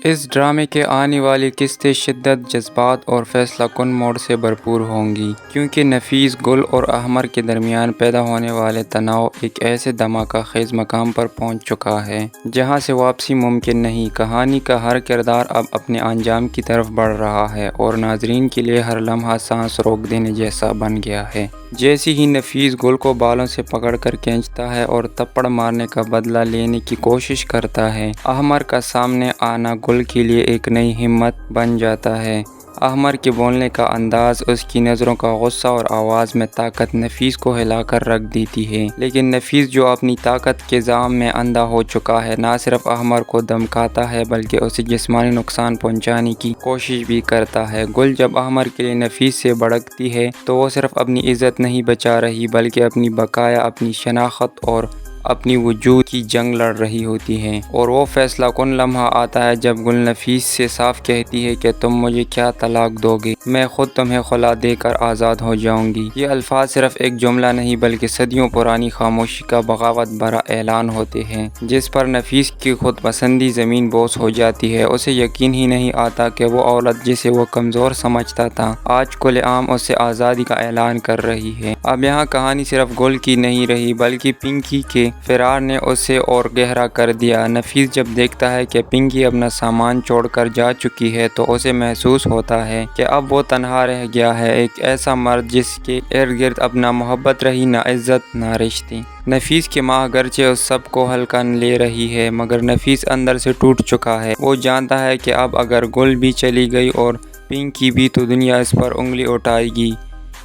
اس ڈرامے کے آنے والی قسطیں شدت، جذبات اور فیصلہ کن موڑ سے بھرپور ہوں گی، کیونکہ نفیس، گل اور احمر کے درمیان پیدا ہونے والے تناؤ ایک ایسے دھماکہ خیز مقام پر پہنچ چکا ہے جہاں سے واپسی ممکن نہیں۔ کہانی کا ہر کردار اب اپنے انجام کی طرف بڑھ رہا ہے اور ناظرین کے لیے ہر لمحہ سانس روک دینے جیسا بن گیا ہے۔ جیسے ہی نفیس گل کو بالوں سے پکڑ کر کھینچتا ہے اور تھپڑ مارنے کا بدلہ لینے کی کوشش کرتا ہے، احمر کا سامنے آنا گل کے لیے ایک نئی ہمت بن جاتا ہے۔ احمر کے بولنے کا انداز، اس کی نظروں کا غصہ اور آواز میں طاقت نفیس کو ہلا کر رکھ دیتی ہے۔ لیکن نفیس، جو اپنی طاقت کے زعم میں اندھا ہو چکا ہے، نہ صرف احمر کو دھمکاتا ہے بلکہ اسے جسمانی نقصان پہنچانے کی کوشش بھی کرتا ہے۔ گل جب احمر کے لیے نفیس سے بھڑکتی ہے تو وہ صرف اپنی عزت نہیں بچا رہی بلکہ اپنی بقا، اپنی شناخت اور اپنی وجود کی جنگ لڑ رہی ہوتی ہے۔ اور وہ فیصلہ کن لمحہ آتا ہے جب گل نفیس سے صاف کہتی ہے کہ تم مجھے کیا طلاق دو گے، میں خود تمہیں خلا دے کر آزاد ہو جاؤں گی۔ یہ الفاظ صرف ایک جملہ نہیں بلکہ صدیوں پرانی خاموشی کا بغاوت بھرا اعلان ہوتے ہیں، جس پر نفیس کی خود پسندی زمین بوس ہو جاتی ہے۔ اسے یقین ہی نہیں آتا کہ وہ عورت جسے وہ کمزور سمجھتا تھا، آج کھلے عام اسے آزادی کا اعلان کر رہی ہے۔ اب یہاں کہانی صرف گل کی نہیں رہی بلکہ پنکی کے فرار نے اسے اور گہرا کر دیا۔ نفیس جب دیکھتا ہے کہ پنکی اپنا سامان چھوڑ کر جا چکی ہے تو اسے محسوس ہوتا ہے کہ اب وہ تنہا رہ گیا ہے، ایک ایسا مرد جس کے ارد گرد اب نہ محبت رہی، نہ عزت، نہ رشتے۔ نفیس کی ماں اگرچہ اس سب کو ہلکا لے رہی ہے مگر نفیس اندر سے ٹوٹ چکا ہے۔ وہ جانتا ہے کہ اب اگر گل بھی چلی گئی اور پنکی بھی تو دنیا اس پر انگلی اٹھائے گی،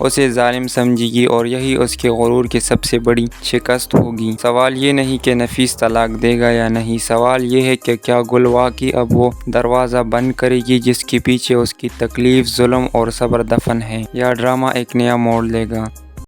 اسے ظالم سمجھے گی اور یہی اس کے غرور کی سب سے بڑی شکست ہوگی۔ سوال یہ نہیں کہ نفیس طلاق دے گا یا نہیں، سوال یہ ہے کہ کیا گل واقعی اب وہ دروازہ بند کرے گی جس کے پیچھے اس کی تکلیف، ظلم اور صبر دفن ہے، یا ڈرامہ ایک نیا موڑ لے گا۔